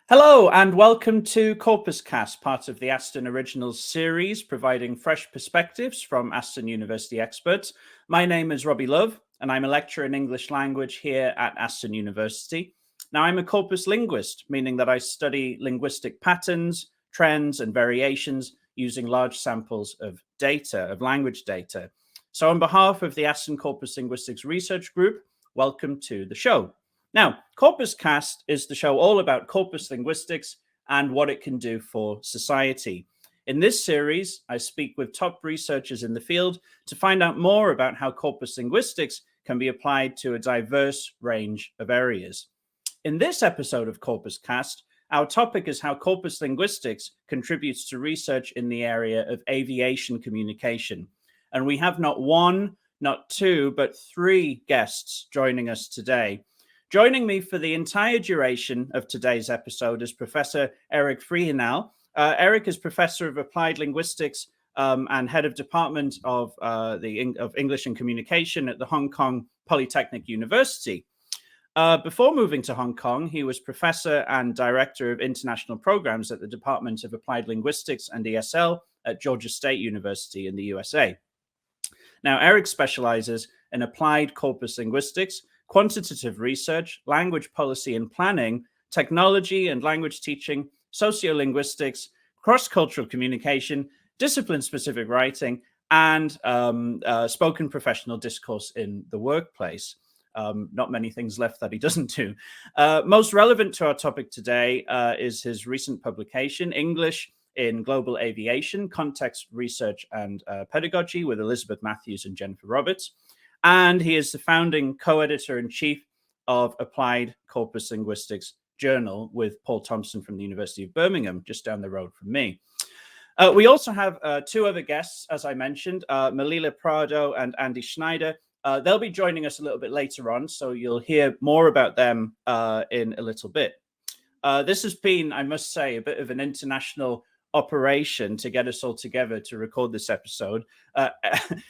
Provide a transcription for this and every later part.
Hello and welcome to CorpusCast, part of the Aston Originals series, providing fresh perspectives from Aston University experts. My name is Robbie Love, and I'm a lecturer in English language here at Aston University. Now, I'm a corpus linguist, meaning that I study linguistic patterns, trends, and variations using large samples of data, of language data. So on behalf of the Aston Corpus Linguistics Research Group, welcome to the show. Now, CorpusCast is the show all about corpus linguistics and what it can do for society. In this series, I speak with top researchers in the field to find out more about how corpus linguistics can be applied to a diverse range of areas. In this episode of CorpusCast, our topic is how corpus linguistics contributes to research in the area of aviation communication. And we have not one, not two, but three guests joining us today. Joining me for the entire duration of today's episode is Professor Eric Friginal. Eric is Professor of Applied Linguistics and Head of Department of English and Communication at the Hong Kong Polytechnic University. Before moving to Hong Kong, he was Professor and Director of International Programs at the Department of Applied Linguistics and ESL at Georgia State University in the USA. Now, Eric specializes in applied corpus linguistics, quantitative research, language policy and planning, technology and language teaching, sociolinguistics, cross-cultural communication, discipline-specific writing, and spoken professional discourse in the workplace. Not many things left that he doesn't do. Most relevant to our topic today is his recent publication, English in Global Aviation, Context, Research and Pedagogy with Elizabeth Matthews and Jennifer Roberts. And he is the founding co-editor-in-chief of Applied Corpus Linguistics Journal with Paul Thompson from the University of Birmingham, just down the road from me. We also have two other guests, as I mentioned, Malila Prado and Andrew Schneider. They'll be joining us a little bit later on, so you'll hear more about them in a little bit. This has been, I must say, a bit of an international operation to get us all together to record this episode.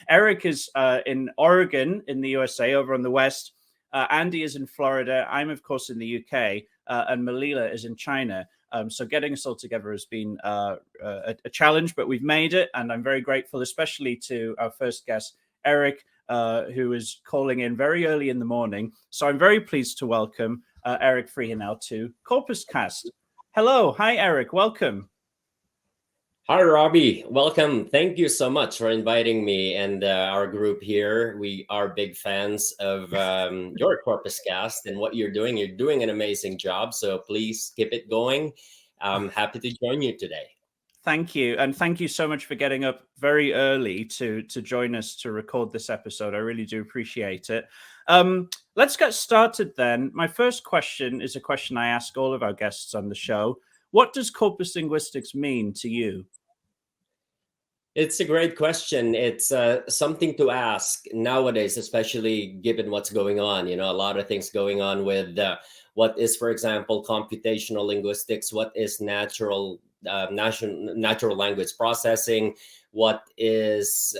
Eric is in Oregon in the USA, over on the west. Andy is in Florida. I'm, of course, in the UK, and Malila is in China. So getting us all together has been a challenge, but we've made it, and I'm very grateful, especially to our first guest, Eric, who is calling in very early in the morning. So I'm very pleased to welcome Eric Friginal to CorpusCast. Hello. Hi, Eric. Welcome. Hi, Robbie. Welcome. Thank you so much for inviting me and our group here. We are big fans of your CorpusCast and what you're doing. You're doing an amazing job, so please keep it going. I'm happy to join you today. Thank you. And thank you so much for getting up very early to join us to record this episode. I really do appreciate it. Let's get started then. My first question is a question I ask all of our guests on the show. What does corpus linguistics mean to you? It's a great question. It's something to ask nowadays, especially given what's going on. You know, a lot of things going on with what is, for example, computational linguistics, what is natural language processing, what is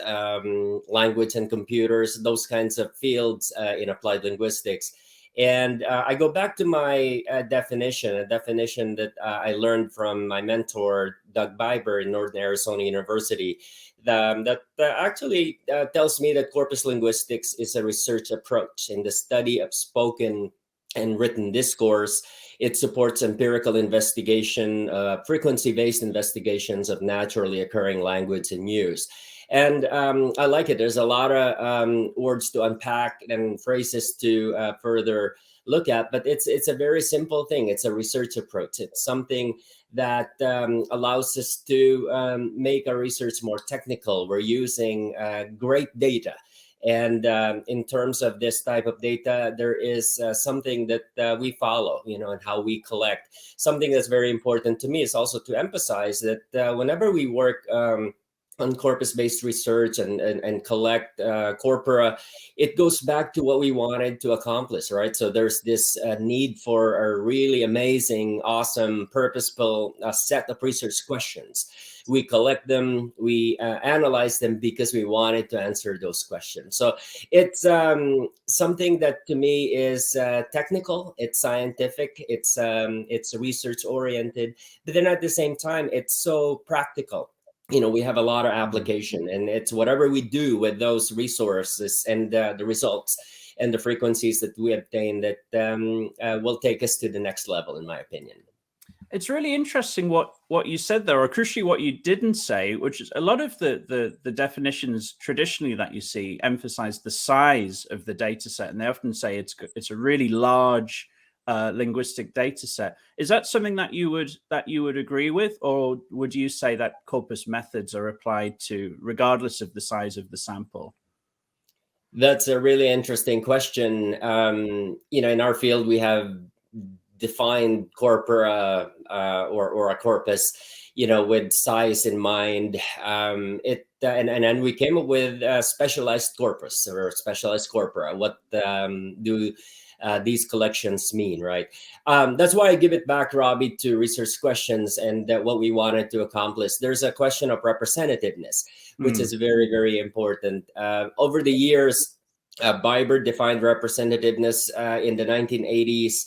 language and computers, those kinds of fields in applied linguistics. And I go back to my definition, a definition that I learned from my mentor, Doug Biber in Northern Arizona University, that actually tells me that corpus linguistics is a research approach in the study of spoken and written discourse. It supports empirical investigation, frequency-based investigations of naturally occurring language and use. And I like it. There's a lot of words to unpack and phrases to further look at, but it's a very simple thing. It's a research approach. It's something that allows us to make our research more technical. We're using great data. And in terms of this type of data, there is something that we follow, you know, and how we collect. Something that's very important to me is also to emphasize that whenever we work on corpus-based research and collect corpora, it goes back to what we wanted to accomplish, right? So there's this need for a really amazing, awesome, purposeful set of research questions. We collect them, we analyze them because we wanted to answer those questions. So it's something that to me is technical, it's scientific, it's research oriented, but then at the same time, it's so practical. We have a lot of application, and it's whatever we do with those resources and the results and the frequencies that we obtain that will take us to the next level, in my opinion. It's really interesting what you said there, or crucially what you didn't say, which is a lot of the definitions traditionally that you see emphasize the size of the data set, and they often say it's a really large linguistic data set. Is that something that you would agree with, or would you say that corpus methods are applied to regardless of the size of the sample? That's a really interesting question. In our field, we have defined corpora or a corpus, with size in mind. And we came up with a specialized corpus or specialized corpora. What do these collections mean, right? That's why I give it back, Robbie, to research questions and what we wanted to accomplish. There's a question of representativeness, which is very, very important. Over the years, Biber defined representativeness in the 1980s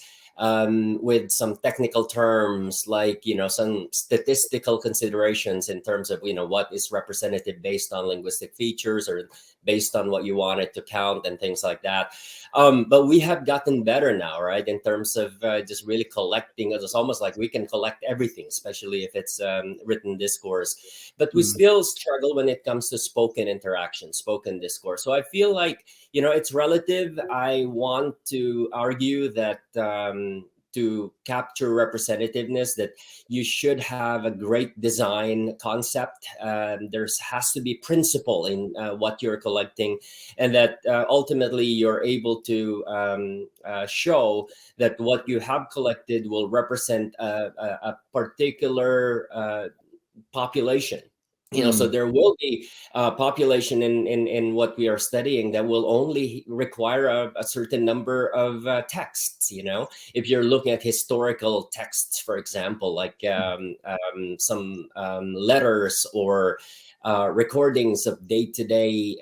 with some technical terms like, some statistical considerations in terms of, what is representative based on linguistic features or based on what you wanted to count and things like that. But we have gotten better now, right? In terms of just really collecting. It's almost like we can collect everything, especially if it's written discourse. But we still struggle when it comes to spoken interaction, spoken discourse. So I feel like, it's relative. I want to argue that to capture representativeness, that you should have a great design concept. There has to be principle in what you're collecting, and that ultimately you're able to show that what you have collected will represent a particular population. So there will be a population in what we are studying that will only require a certain number of texts. If you're looking at historical texts, for example, like some letters or recordings of day-to-day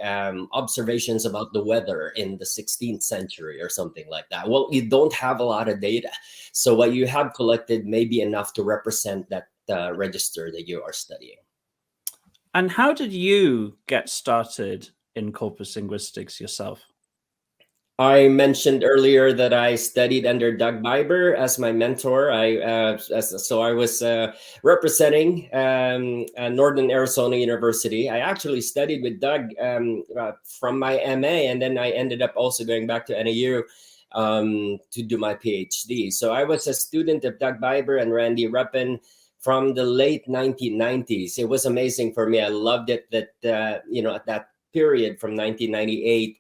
observations about the weather in the 16th century or something like that. Well, you don't have a lot of data. So what you have collected may be enough to represent that register that you are studying. And how did you get started in corpus linguistics yourself? I mentioned earlier that I studied under Doug Biber as my mentor. So I was representing Northern Arizona University. I actually studied with Doug from my MA, and then I ended up also going back to NAU to do my PhD. So I was a student of Doug Biber and Randy Reppin from the late 1990s. It was amazing for me. I loved it that, at that period from 1998,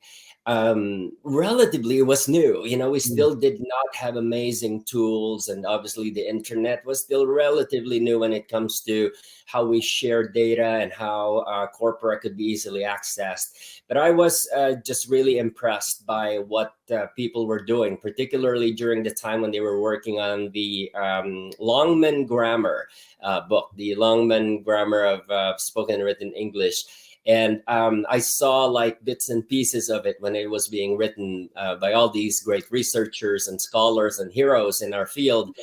relatively it was new. We still did not have amazing tools, and obviously the internet was still relatively new when it comes to how we share data and how corpora could be easily accessed. But I was just really impressed by what people were doing, particularly during the time when they were working on the Longman grammar book, the Longman grammar of spoken and written English. And I saw like bits and pieces of it when it was being written by all these great researchers and scholars and heroes in our field.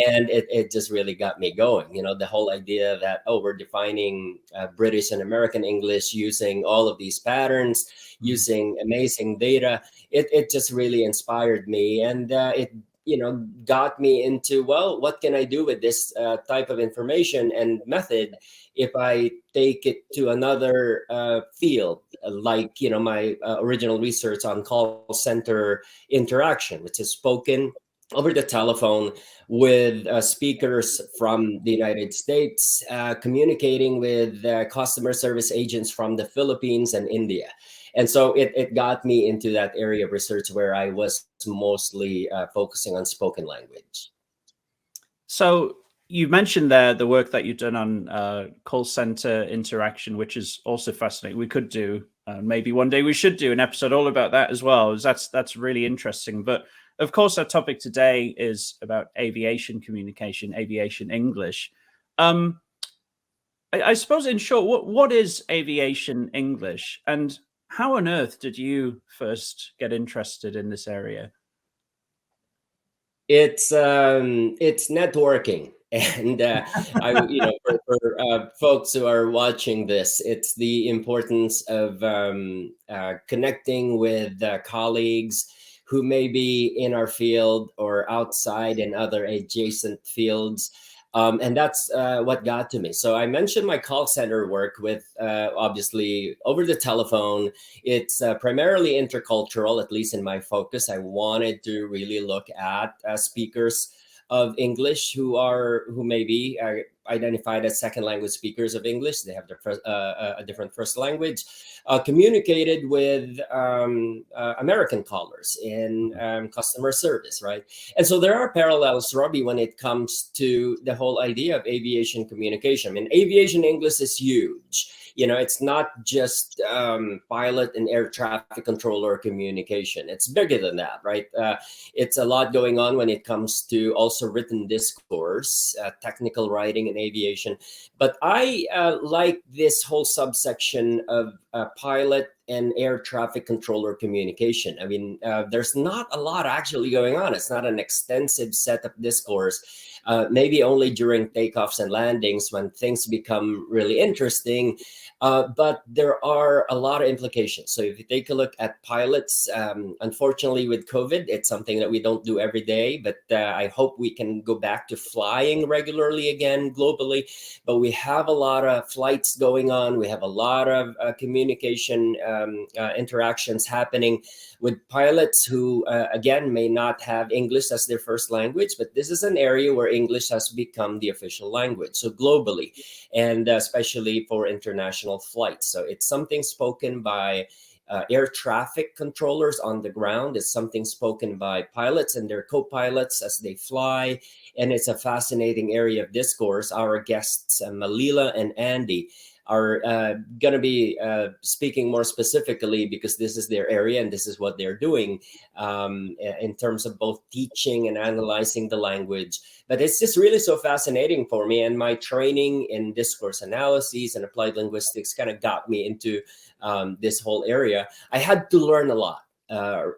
And it just really got me going. The whole idea that, we're defining British and American English using all of these patterns, using amazing data. It just really inspired me. And it got me into, well, what can I do with this type of information and method if I take it to another field, like, my original research on call center interaction, which is spoken over the telephone with speakers from the United States, communicating with customer service agents from the Philippines and India. And so it got me into that area of research where I was mostly focusing on spoken language. So You mentioned there the work that you've done on call center interaction, which is also fascinating. We could do maybe one day we should do an episode all about that as well. That's really interesting. But of course, our topic today is about aviation communication, aviation English. I suppose, in short, what is aviation English, and how on earth did you first get interested in this area? It's networking, and for folks who are watching this, it's the importance of connecting with colleagues who may be in our field or outside in other adjacent fields. And that's what got to me. So I mentioned my call center work with obviously over the telephone. It's primarily intercultural, at least in my focus. I wanted to really look at speakers of English who may be identified as second language speakers of English. They have a different first language. Communicated with American callers in customer service, right? And so there are parallels, Robbie, when it comes to the whole idea of aviation communication. I mean, aviation English is huge. It's not just pilot and air traffic controller communication. It's bigger than that, right? It's a lot going on when it comes to also written discourse, technical writing in aviation. But I like this whole subsection of pilot and air traffic controller communication. I mean, there's not a lot actually going on. It's not an extensive set of discourse. Maybe only during takeoffs and landings when things become really interesting. But there are a lot of implications. So if you take a look at pilots, unfortunately with COVID, it's something that we don't do every day, but I hope we can go back to flying regularly again globally. But we have a lot of flights going on. We have a lot of communication interactions happening with pilots who, again, may not have English as their first language, but this is an area where English has become the official language. So globally, and especially for international flights. So it's something spoken by air traffic controllers on the ground. It's something spoken by pilots and their co-pilots as they fly. And it's a fascinating area of discourse. Our guests, Malila and Andy, are going to be speaking more specifically because this is their area and this is what they're doing in terms of both teaching and analyzing the language. But it's just really so fascinating for me. And my training in discourse analysis and applied linguistics kind of got me into this whole area. I had to learn a lot.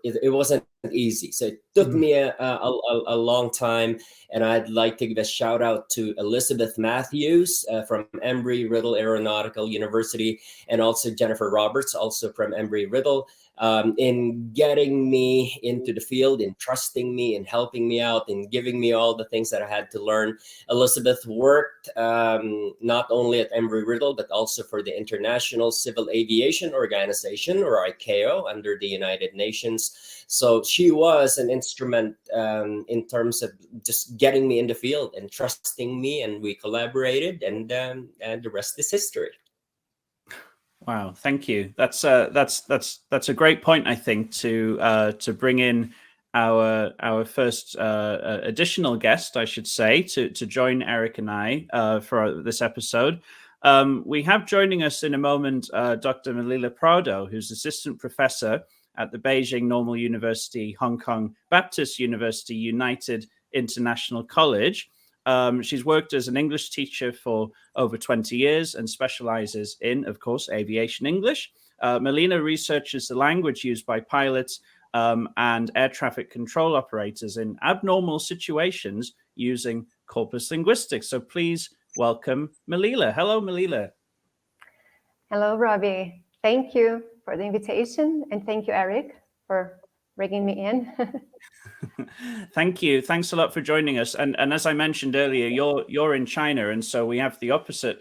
It wasn't easy. So it took me a long time. And I'd like to give a shout out to Elizabeth Matthews from Embry-Riddle Aeronautical University, and also Jennifer Roberts, also from Embry-Riddle, in getting me into the field, in trusting me, in helping me out, in giving me all the things that I had to learn. Elizabeth worked not only at Embry-Riddle, but also for the International Civil Aviation Organization, or ICAO, under the United Nations. So she was an instrument in terms of just getting me in the field and trusting me, and we collaborated, and the rest is history. Wow, thank you. That's a great point, I think, to bring in our first additional guest, I should say, to join Eric and I for this episode. We have joining us in a moment Dr. Malila Prado, who's assistant professor at the Beijing Normal University, Hong Kong Baptist University United International College. She's worked as an English teacher for over 20 years and specializes in, of course, aviation English. Malila researches the language used by pilots and air traffic control operators in abnormal situations using corpus linguistics. So please welcome Malila. Hello, Malila. Hello, Robbie. Thank you for the invitation, and thank you, Eric, for bringing me in. Thank you. Thanks a lot for joining us. And as I mentioned earlier, you're in China, and so we have the opposite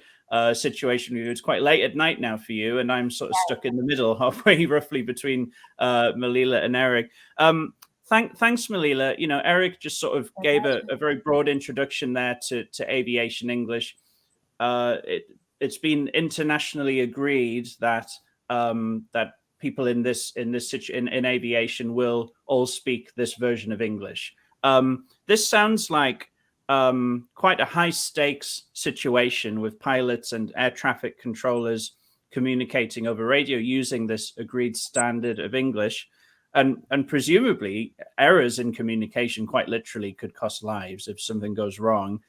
situation. It's quite late at night now for you, and I'm sort of stuck in the middle, halfway roughly between Malila and Eric. Thanks, Malila. Eric just sort of gave a very broad introduction there to aviation English. It's been internationally agreed that people in aviation will all speak this version of English. This sounds like quite a high stakes situation with pilots and air traffic controllers communicating over radio using this agreed standard of English. And presumably errors in communication quite literally could cost lives if something goes wrong.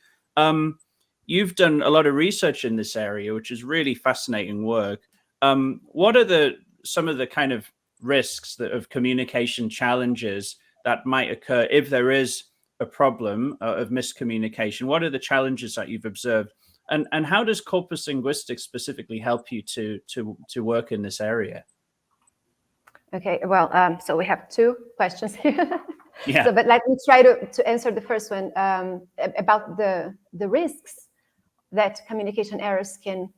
You've done a lot of research in this area, which is really fascinating work. What are some of the kind of risks of communication challenges that might occur if there is a problem of miscommunication? What are the challenges that you've observed? And how does corpus linguistics specifically help you to work in this area? Okay, well, so we have two questions here. Yeah. So, but let me try to answer the first one about the risks that communication errors can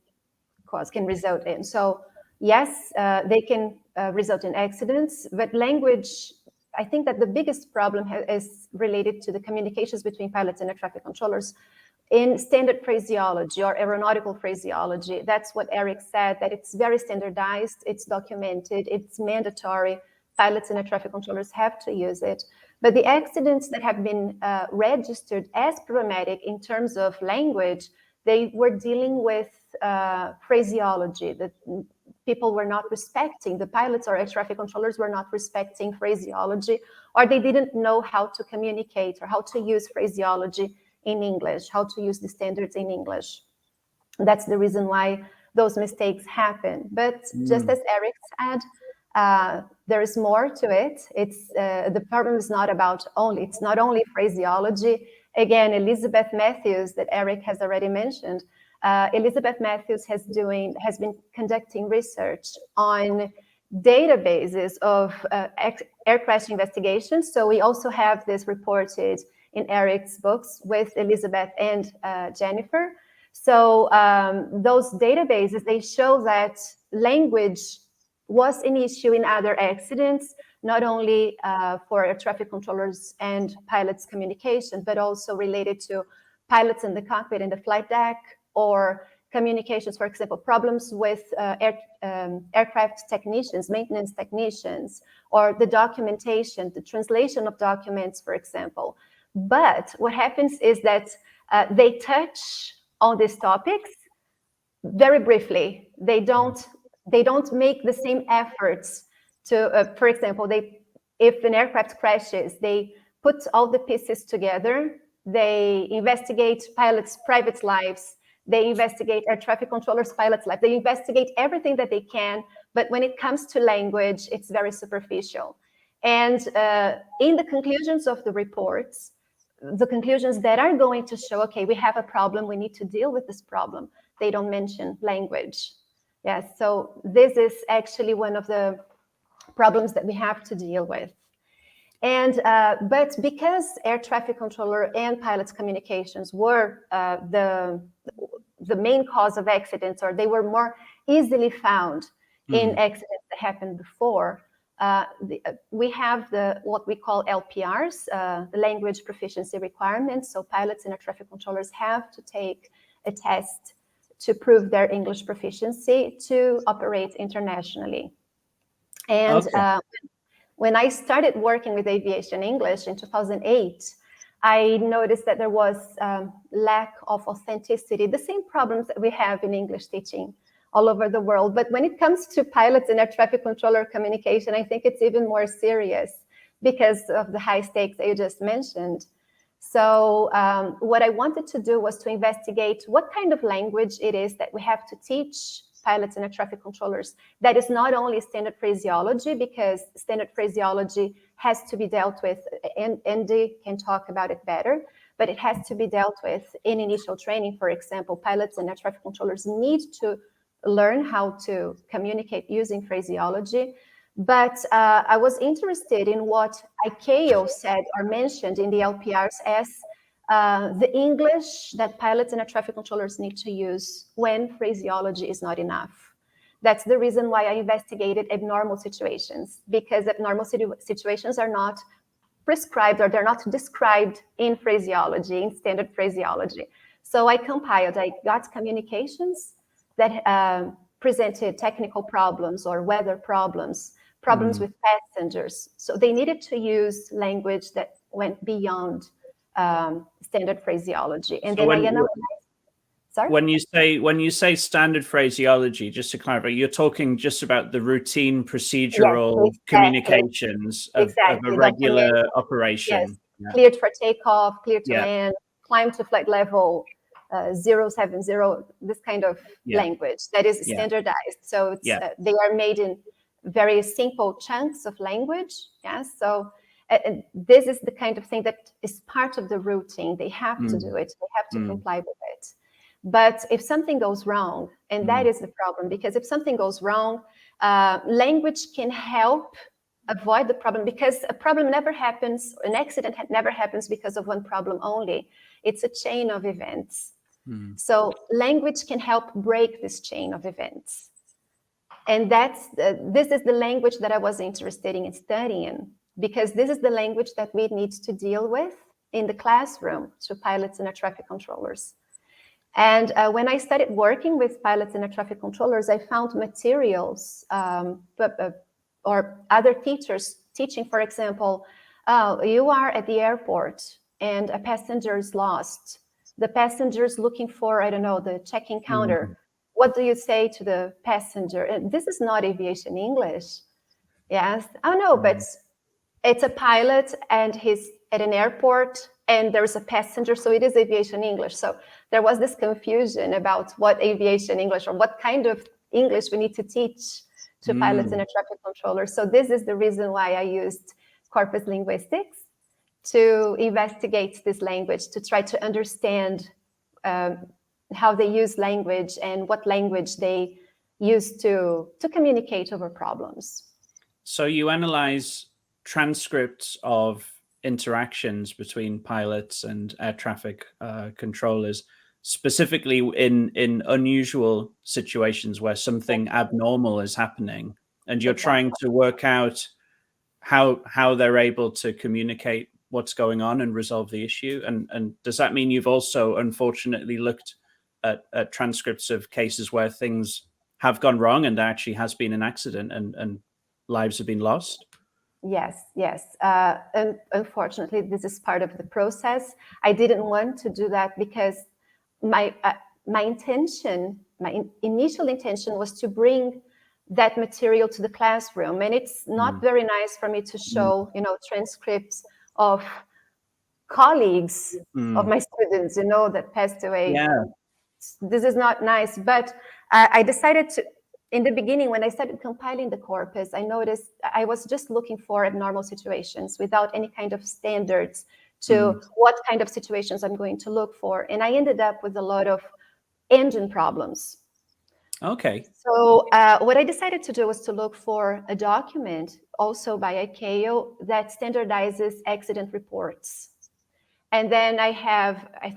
result in. So yes, they can result in accidents, but language, I think that the biggest problem is related to the communications between pilots and air traffic controllers in standard phraseology or aeronautical phraseology. That's what Eric said, that it's very standardized, it's documented, it's mandatory. Pilots and air traffic controllers have to use it. But the accidents that have been registered as problematic in terms of language, they were dealing with phraseology, that people were not respecting, the pilots or air traffic controllers were not respecting phraseology, or they didn't know how to communicate or how to use phraseology in English, how to use the standards in English. That's the reason why those mistakes happen. But just as Eric said, there is more to it. It's the problem is not it's not only phraseology. Again, Elizabeth Matthews, that Eric has already mentioned, Elizabeth Matthews has been conducting research on databases of air crash investigations. So we also have this reported in Eric's books with Elizabeth and Jennifer. So those databases, they show that language was an issue in other accidents, not only for air traffic controllers and pilots' communication, but also related to pilots in the cockpit and the flight deck, or communications, for example, problems with aircraft technicians, maintenance technicians, or the documentation, the translation of documents, for example. But what happens is that they touch on these topics very briefly. They don't make the same efforts to, for example, if an aircraft crashes, they put all the pieces together. They investigate pilots' private lives. They investigate air traffic controllers' pilots' lives. They investigate everything that they can. But when it comes to language, it's very superficial. And in the conclusions of the reports, the conclusions that are going to show, okay, we have a problem, we need to deal with this problem, they don't mention language. Yes, so this is actually one of the problems that we have to deal with. And but because air traffic controller and pilots communications were the main cause of accidents, or they were more easily found in accidents that happened before, we have what we call LPRs, the language proficiency requirements. So pilots and air traffic controllers have to take a test to prove their English proficiency to operate internationally. And when I started working with aviation English in 2008, I noticed that there was lack of authenticity, the same problems that we have in English teaching all over the world. But when it comes to pilots and air traffic controller communication, I think it's even more serious because of the high stakes that you just mentioned. So what I wanted to do was to investigate what kind of language it is that we have to teach pilots and air traffic controllers. That is not only standard phraseology, because standard phraseology has to be dealt with, and Andy can talk about it better, but it has to be dealt with in initial training. For example, pilots and air traffic controllers need to learn how to communicate using phraseology. But I was interested in what ICAO said or mentioned in the LPRs as the English that pilots and air traffic controllers need to use when phraseology is not enough. That's the reason why I investigated abnormal situations, because abnormal situations are not prescribed, or they're not described in phraseology, in standard phraseology. So I got communications that presented technical problems or weather problems with passengers. So they needed to use language that went beyond standard phraseology. And So then I analyzed. Sorry? When you say standard phraseology, just to clarify, you're talking just about the routine procedural Yes, communications of a regular operation. Yes, Yeah. cleared for takeoff, cleared to Yeah. land, climb to flight level 070, this kind of language that is standardized. So it's, they are made in very simple chunks of language. Yes, so this is the kind of thing that is part of the routine. They have to do it. They have to comply with it. But if something goes wrong, and that is the problem, because if something goes wrong, language can help avoid the problem, because a problem never happens, an accident never happens because of one problem only. It's a chain of events. So language can help break this chain of events. And this is the language that I was interested in studying, because this is the language that we need to deal with in the classroom to pilots and air traffic controllers. And when I started working with pilots and air traffic controllers, I found materials or other teachers teaching, for example, you are at the airport and a passenger is lost. The passenger is looking for, I don't know, the check-in counter. What do you say to the passenger? And this is not aviation English. Yes, I know, but it's a pilot and he's at an airport and there's a passenger, so it is aviation English. So there was this confusion about what aviation English or what kind of English we need to teach to pilots and air traffic controllers. So this is the reason why I used Corpus Linguistics to investigate this language, to try to understand how they use language and what language they use to communicate over problems. So you analyze transcripts of interactions between pilots and air traffic controllers, specifically in unusual situations where something abnormal is happening, and you're trying to work out how they're able to communicate what's going on and resolve the issue. And does that mean you've also unfortunately looked at transcripts of cases where things have gone wrong and there actually has been an accident and lives have been lost? Yes. And unfortunately, this is part of the process. I didn't want to do that because my initial intention was to bring that material to the classroom, and it's not very nice for me to show, transcripts of colleagues of my students, that passed away. Yeah. This is not nice, but I decided to. In the beginning, when I started compiling the corpus, I noticed I was just looking for abnormal situations without any kind of standards to what kind of situations I'm going to look for. And I ended up with a lot of engine problems. Okay. So what I decided to do was to look for a document also by ICAO that standardizes accident reports. And then I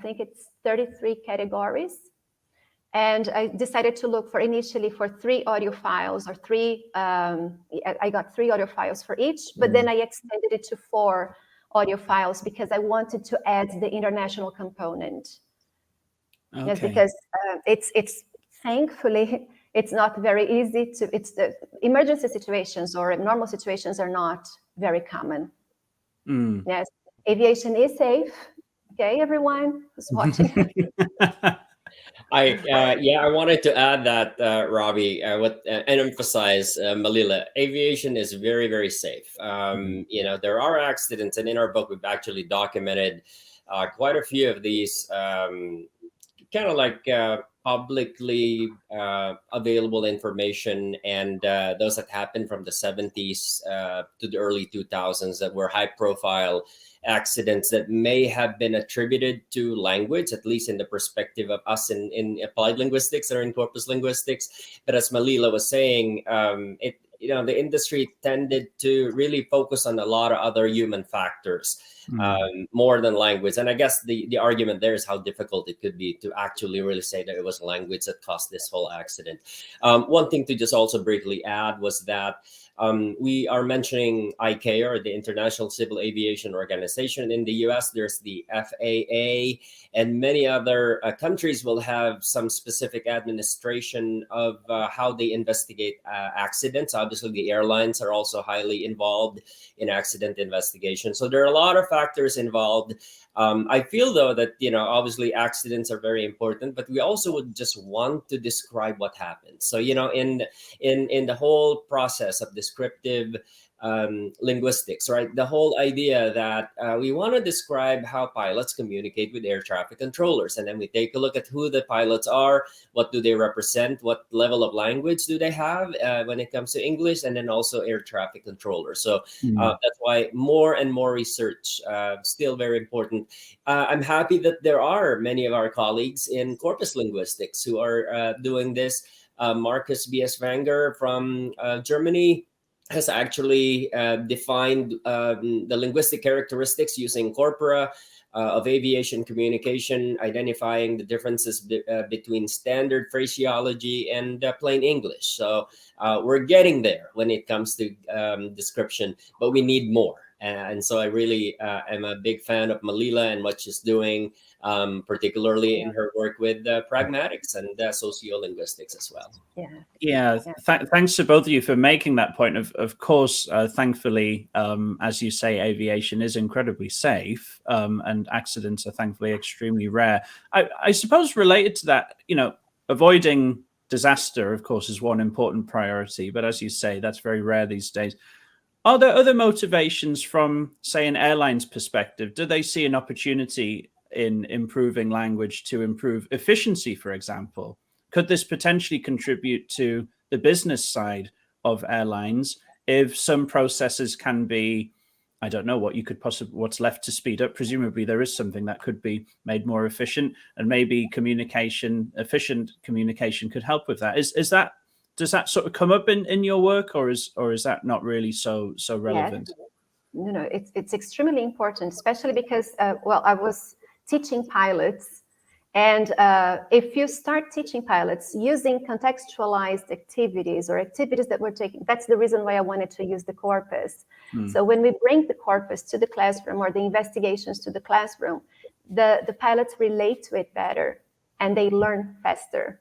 think it's 33 categories. And I decided to look initially for 3 audio files or I got 3 audio files for each, but then I extended it to 4 audio files because I wanted to add the international component. Okay. Yes, because it's thankfully, it's not very easy it's the emergency situations or abnormal situations are not very common. Yes, aviation is safe. Okay, everyone who's watching. I wanted to add that, Robbie, and emphasize, Malila, aviation is very, very safe. There are accidents, and in our book, we've actually documented quite a few of these kind of like publicly available information, and those that happened from the 70s to the early 2000s that were high profile accidents that may have been attributed to language, at least in the perspective of us in applied linguistics or in corpus linguistics. But as Malila was saying, the industry tended to really focus on a lot of other human factors more than language. And I guess the argument there is how difficult it could be to actually really say that it was language that caused this whole accident. One thing to just also briefly add was that we are mentioning ICAO, or the International Civil Aviation Organization in the US. There's the FAA, and many other countries will have some specific administration of how they investigate accidents. Obviously, obviously the airlines are also highly involved in accident investigation. So there are a lot of factors involved. I feel though that, obviously accidents are very important, but we also would just want to describe what happened. So, in the whole process of descriptive linguistics, right? The whole idea that we want to describe how pilots communicate with air traffic controllers. And then we take a look at who the pilots are, what do they represent, what level of language do they have when it comes to English, and then also air traffic controllers. So that's why more and more research still very important. I'm happy that there are many of our colleagues in Corpus Linguistics who are doing this. Marcus B.S. Wenger from Germany has actually defined the linguistic characteristics using corpora of aviation communication, identifying the differences between standard phraseology and plain English. So we're getting there when it comes to description, but we need more. And so I really am a big fan of Malila and what she's doing, particularly in her work with pragmatics and sociolinguistics as well. Thanks to both of you for making that point. Of course, thankfully, as you say, aviation is incredibly safe, and accidents are thankfully extremely rare. I suppose related to that, avoiding disaster, of course, is one important priority. But as you say, that's very rare these days. Are there other motivations from, say, an airline's perspective? Do they see an opportunity in improving language to improve efficiency, for example? Could this potentially contribute to the business side of airlines if some processes can be, I don't know what you could possibly, what's left to speed up? Presumably there is something that could be made more efficient, and maybe efficient communication could help with that. Does that sort of come up in your work, or is that not really so relevant? Yes. No, it's extremely important, especially because I was teaching pilots, and if you start teaching pilots using contextualized activities or activities that we're taking, that's the reason why I wanted to use the corpus. So when we bring the corpus to the classroom or the investigations to the classroom, the pilots relate to it better and they learn faster.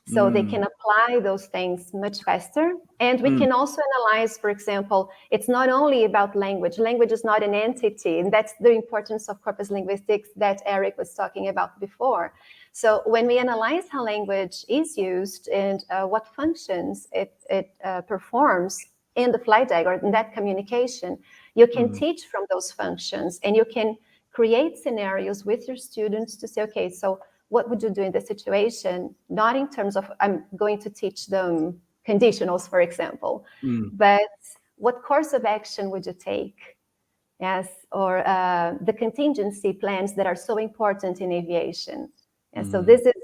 So they can apply those things much faster. And we can also analyze, for example, it's not only about language. Language is not an entity. And that's the importance of corpus linguistics that Eric was talking about before. So when we analyze how language is used and what functions it performs in the flight deck or in that communication, you can teach from those functions, and you can create scenarios with your students to say, okay, so what would you do in this situation? Not in terms of, I'm going to teach them conditionals, for example, but what course of action would you take? Yes, or the contingency plans that are so important in aviation. And so this is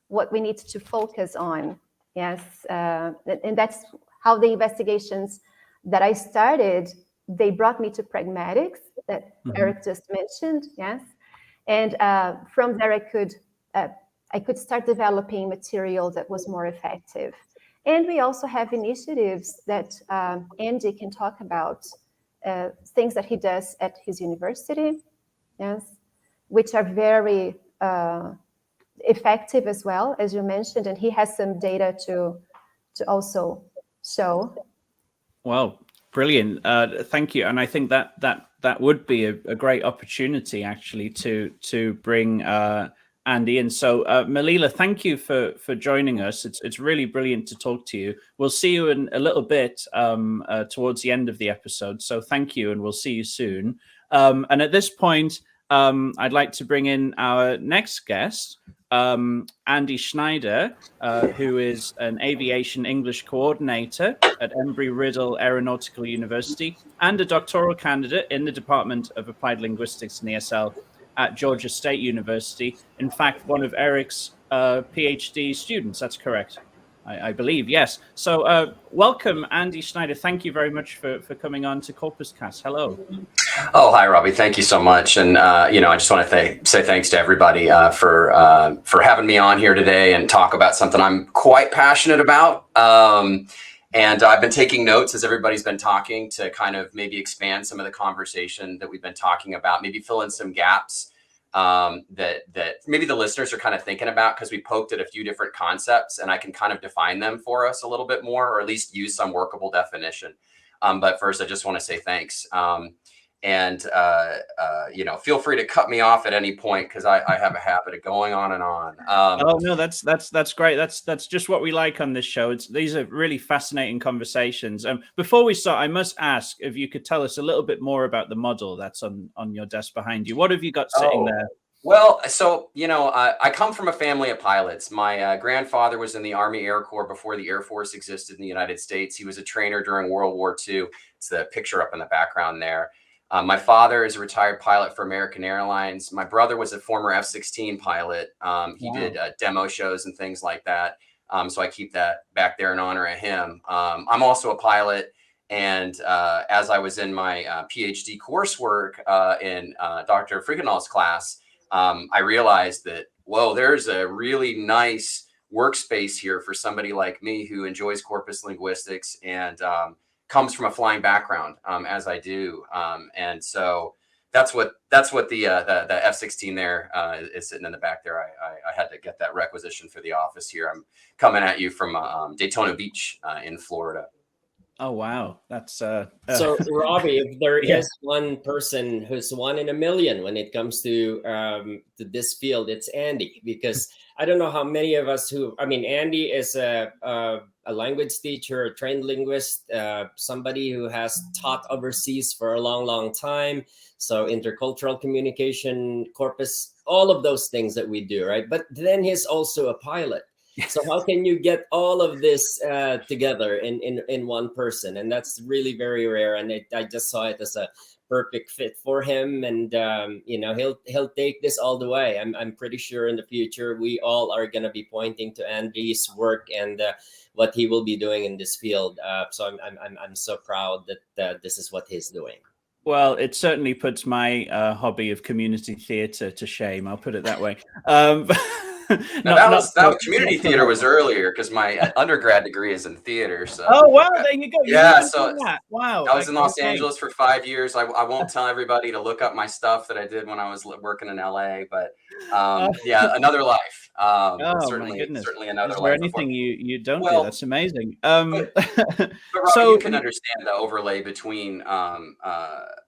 what we need to focus on. Yes, and that's how the investigations that I started, they brought me to pragmatics that Eric just mentioned. Yes, and from there I could start developing material that was more effective. And we also have initiatives that Andy can talk about, things that he does at his university, yes, which are very effective as well, as you mentioned, and he has some data to also show. Well, brilliant. Thank you. And I think that would be a great opportunity actually to bring Andy in. So Malila, thank you for joining us. It's really brilliant to talk to you. We'll see you in a little bit towards the end of the episode. So thank you, and we'll see you soon. And at this point, I'd like to bring in our next guest, Andy Schneider, who is an aviation English coordinator at Embry-Riddle Aeronautical University and a doctoral candidate in the Department of Applied Linguistics and ESL at Georgia State University. In fact, one of Eric's PhD students. That's correct, I believe. Yes. So welcome, Andy Schneider. Thank you very much for coming on to CorpusCast. Hello. Oh, hi, Robbie. Thank you so much. And, I just want to say thanks to everybody for having me on here today and talk about something I'm quite passionate about. And I've been taking notes as everybody's been talking to kind of maybe expand some of the conversation that we've been talking about, maybe fill in some gaps that maybe the listeners are kind of thinking about, because we poked at a few different concepts, and I can kind of define them for us a little bit more, or at least use some workable definition. But first, I just want to say thanks. And feel free to cut me off at any point, because I have a habit of going on and on. Oh no, that's great. That's just what we like on this show. These are really fascinating conversations. Before we start, I must ask if you could tell us a little bit more about the model that's on your desk behind you. What have you got sitting there? Well, so, I come from a family of pilots. My grandfather was in the Army Air Corps before the Air Force existed in the United States. He was a trainer during World War II. It's the picture up in the background there. My father is a retired pilot for American Airlines. My brother was a former F-16 pilot. He did demo shows and things like that. So I keep that back there in honor of him. I'm also a pilot. And as I was in my PhD coursework in Dr. Friginal's class, I realized that, whoa, there's a really nice workspace here for somebody like me who enjoys corpus linguistics and comes from a flying background, as I do. And so that's what the F-16 there is sitting in the back there. I had to get that requisition for the office here. I'm coming at you from Daytona Beach in Florida. Oh, wow. That's so Robbie, if there is one person who's one in a million when it comes to this field, it's Andy, because I don't know how many of us Andy is a language teacher, a trained linguist, somebody who has taught overseas for a long time. So intercultural communication, corpus, all of those things that we do, right? But then he's also a pilot. So how can you get all of this together in one person? And that's really very rare. And I just saw it as a perfect fit for him. And he'll take this all the way. I'm pretty sure in the future we all are going to be pointing to Andy's work and what he will be doing in this field. So I'm so proud that this is what he's doing. Well, it certainly puts my hobby of community theatre to shame. I'll put it that way. Community theater was earlier, because my undergrad degree is in theater. So there you go. Wow. I was in Los Angeles for 5 years. I won't tell everybody to look up my stuff that I did when I was working in LA, but another life. Certainly another life. Is there anything you don't do? That's amazing. But Rob, you can understand the overlay between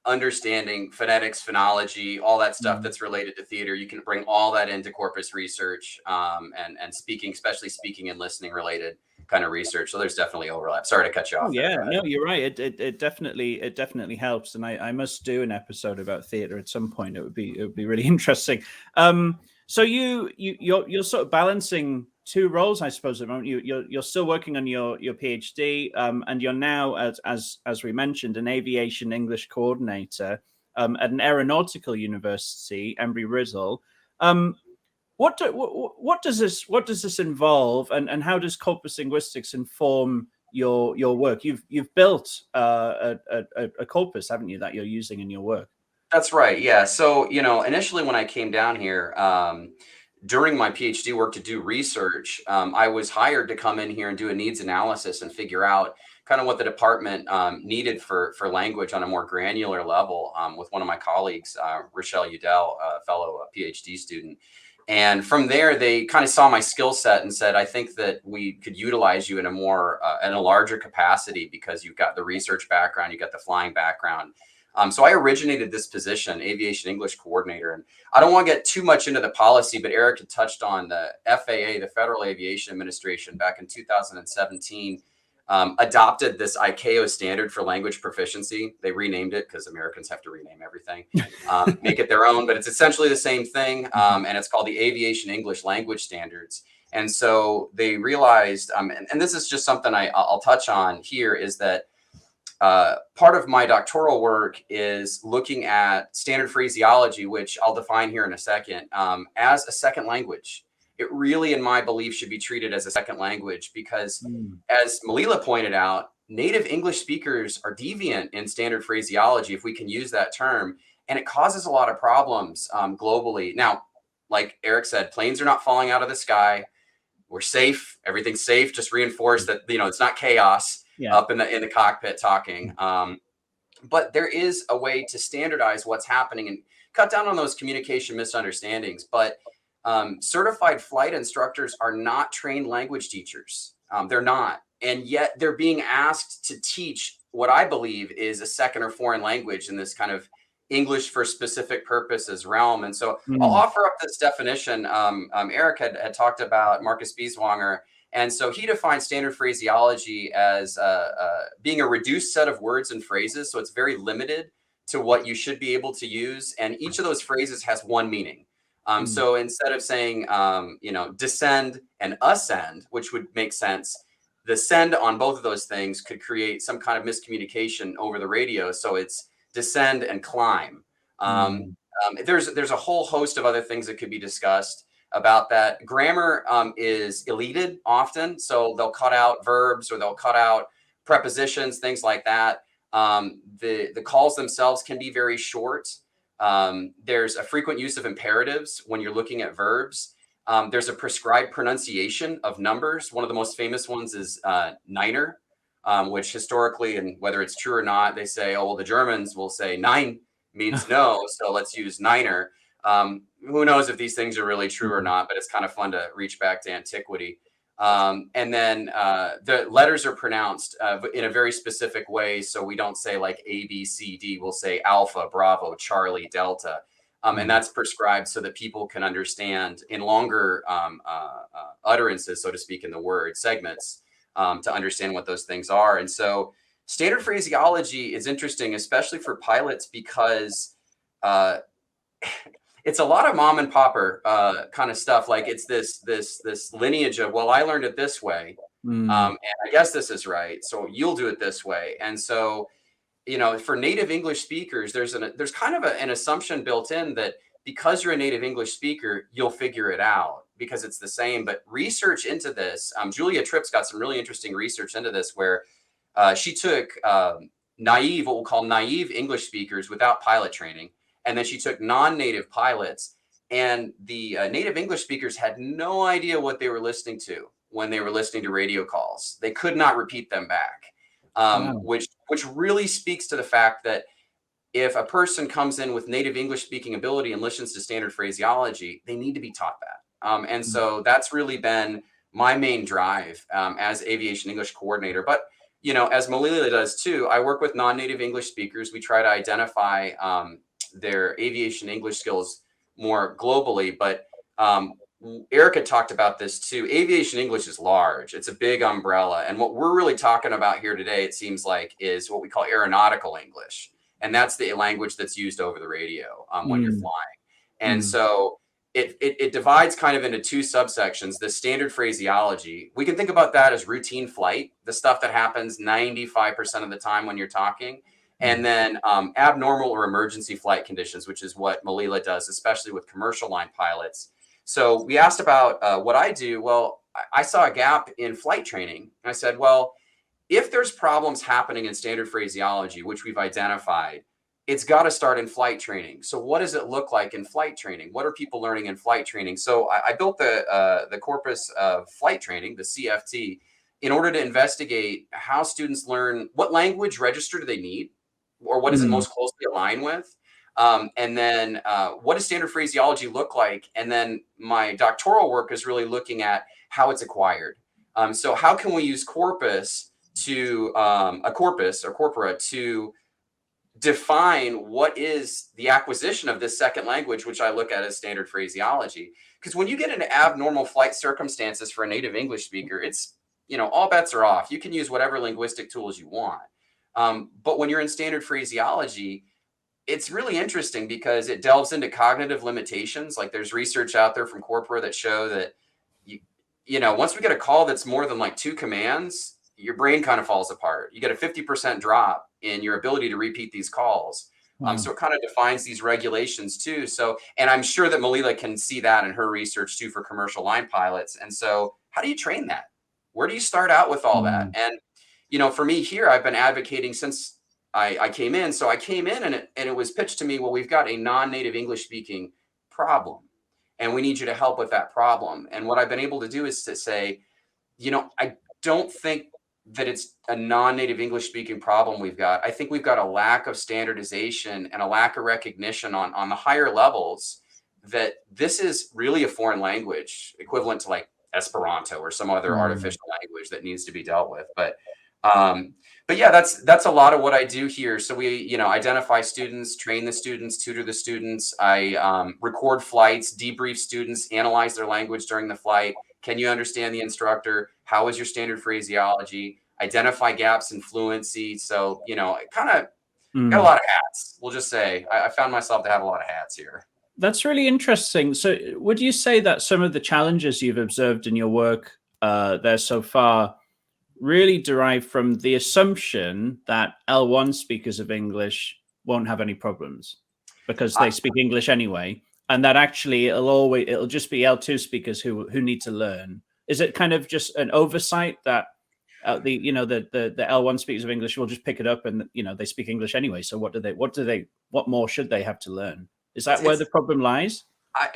understanding phonetics, phonology, all that stuff that's related to theater. You can bring all that into corpus research and speaking, especially speaking and listening related kind of research. So there's definitely overlap. Sorry to cut you off. No, you're right. It definitely helps, and I must do an episode about theater at some point. It would be really interesting. So you're sort of balancing two roles, I suppose, at the moment. You're still working on your PhD, and you're now, as we mentioned, an aviation English coordinator at an aeronautical university, Embry-Riddle. What does this involve, and how does corpus linguistics inform your work? You've built a corpus, haven't you, that you're using in your work? That's right. Yeah. So, initially when I came down here, during my PhD work to do research, I was hired to come in here and do a needs analysis and figure out kind of what the department needed for language on a more granular level with one of my colleagues, Rochelle Udell, a fellow PhD student. And from there, they kind of saw my skill set and said, I think that we could utilize you in a larger capacity, because you've got the research background, you've got the flying background. So I originated this position, Aviation English Coordinator. And I don't want to get too much into the policy, but Eric had touched on the FAA, the Federal Aviation Administration, back in 2017, adopted this ICAO standard for language proficiency. They renamed it because Americans have to rename everything, make it their own, but it's essentially the same thing. And it's called the Aviation English Language Standards. And so they realized, and this is just something I'll touch on here, is that part of my doctoral work is looking at standard phraseology, which I'll define here in a second, as a second language. It really, in my belief, should be treated as a second language, because as Malila pointed out, native English speakers are deviant in standard phraseology, if we can use that term, and it causes a lot of problems globally. Now, like Eric said, planes are not falling out of the sky. We're safe. Everything's safe. Just reinforce that, it's not chaos up in the cockpit talking. But there is a way to standardize what's happening and cut down on those communication misunderstandings. But certified flight instructors are not trained language teachers. They're not. And yet they're being asked to teach what I believe is a second or foreign language in this kind of English for specific purposes realm. And so I'll offer up this definition. Eric had talked about Marcus Bieswanger. And so he defines standard phraseology as being a reduced set of words and phrases. So it's very limited to what you should be able to use. And each of those phrases has one meaning. So instead of saying, descend and ascend, which would make sense, the send on both of those things could create some kind of miscommunication over the radio. So it's descend and climb. There's a whole host of other things that could be discussed about that. Grammar is elided often. So they'll cut out verbs or they'll cut out prepositions, things like that. The calls themselves can be very short. There's a frequent use of imperatives when you're looking at verbs. There's a prescribed pronunciation of numbers. One of the most famous ones is Niner, which historically, and whether it's true or not, they say, oh, well, the Germans will say nein means no, so let's use Niner. Who knows if these things are really true or not, but it's kind of fun to reach back to antiquity. And then the letters are pronounced in a very specific way. So we don't say like A, B, C, D. We'll say Alpha, Bravo, Charlie, Delta. And that's prescribed so that people can understand in longer utterances, so to speak, in the word segments to understand what those things are. And so standard phraseology is interesting, especially for pilots, because it's a lot of mom and popper kind of stuff. Like it's this lineage of, well, I learned it this way. And I guess this is right. So you'll do it this way. And so, for native English speakers, there's kind of an assumption built in that because you're a native English speaker, you'll figure it out because it's the same. But research into this, Julia Tripp's got some really interesting research into this, where she took what we'll call naive English speakers without pilot training. And then she took non-native pilots, and the native English speakers had no idea what they were listening to when they were listening to radio calls. They could not repeat them back, which really speaks to the fact that if a person comes in with native English speaking ability and listens to standard phraseology, they need to be taught that. And so that's really been my main drive as aviation English coordinator. But, as Malila does too, I work with non-native English speakers. We try to identify their aviation English skills more globally. But Eric had talked about this too. Aviation English is large. It's a big umbrella. And what we're really talking about here today, it seems like, is what we call aeronautical English. And that's the language that's used over the radio when you're flying. And so it divides kind of into two subsections. The standard phraseology, we can think about that as routine flight, the stuff that happens 95% of the time when you're talking. And then abnormal or emergency flight conditions, which is what Malila does, especially with commercial line pilots. So we asked about what I do. Well, I saw a gap in flight training. And I said, well, if there's problems happening in standard phraseology, which we've identified, it's got to start in flight training. So what does it look like in flight training? What are people learning in flight training? So I built the Corpus of flight training, the CFT, in order to investigate how students learn, what language register do they need, or what does it most closely align with? And then what does standard phraseology look like? And then my doctoral work is really looking at how it's acquired. So how can we use corpus to a corpus or corpora to define what is the acquisition of this second language, which I look at as standard phraseology? Because when you get into abnormal flight circumstances for a native English speaker, it's, all bets are off. You can use whatever linguistic tools you want. But when you're in standard phraseology, it's really interesting because it delves into cognitive limitations. Like there's research out there from Corpora that show that, once we get a call that's more than like 2 commands, your brain kind of falls apart. You get a 50% drop in your ability to repeat these calls. So it kind of defines these regulations too. So, and I'm sure that Malila can see that in her research too for commercial line pilots. And so how do you train that? Where do you start out with all that? And, for me here, I've been advocating since I came in. So I came in and it was pitched to me, well, we've got a non-native English speaking problem and we need you to help with that problem. And what I've been able to do is to say, I don't think that it's a non-native English speaking problem we've got. I think we've got a lack of standardization and a lack of recognition on the higher levels that this is really a foreign language equivalent to like Esperanto or some other artificial language that needs to be dealt with. But yeah, that's a lot of what I do here. So we, you know, identify students, train the students, tutor the students. I record flights, debrief students, analyze their language during the flight. Can you understand the instructor? How is your standard phraseology? Identify gaps in fluency. So, you know, I kind of got a lot of hats. We'll just say I found myself to have a lot of hats here. That's really interesting. So would you say that some of the challenges you've observed in your work there so far really derive from the assumption that L1 speakers of English won't have any problems because they speak English anyway, and that actually it'll just be L2 speakers who need to learn? Is it kind of just an oversight that the L1 speakers of English will just pick it up and, you know, they speak English anyway, so what more should they have to learn? Is that where the problem lies?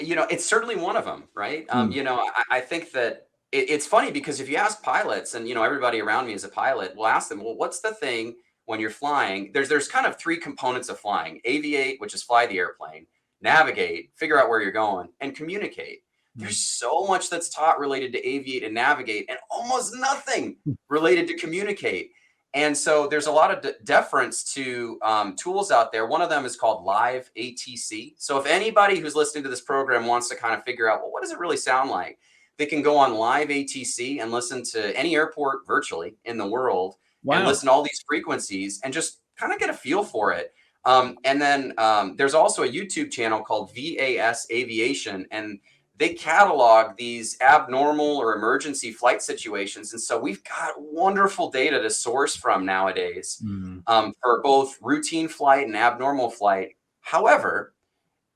You know, it's certainly one of them, right? You know, I think that it's funny because if you ask pilots, and, you know, everybody around me is a pilot, we'll ask them, well, what's the thing when you're flying? There's kind of three components of flying: aviate, which is fly the airplane; navigate, figure out where you're going; and communicate. There's so much that's taught related to aviate and navigate, and almost nothing related to communicate. And so there's a lot of deference to tools out there. One of them is called Live ATC. So if anybody who's listening to this program wants to kind of figure out, well, what does it really sound like? They can go on Live ATC and listen to any airport virtually in the world and listen to all these frequencies and just kind of get a feel for it. And then there's also a YouTube channel called VAS Aviation, and they catalog these abnormal or emergency flight situations. And so we've got wonderful data to source from nowadays for both routine flight and abnormal flight. However,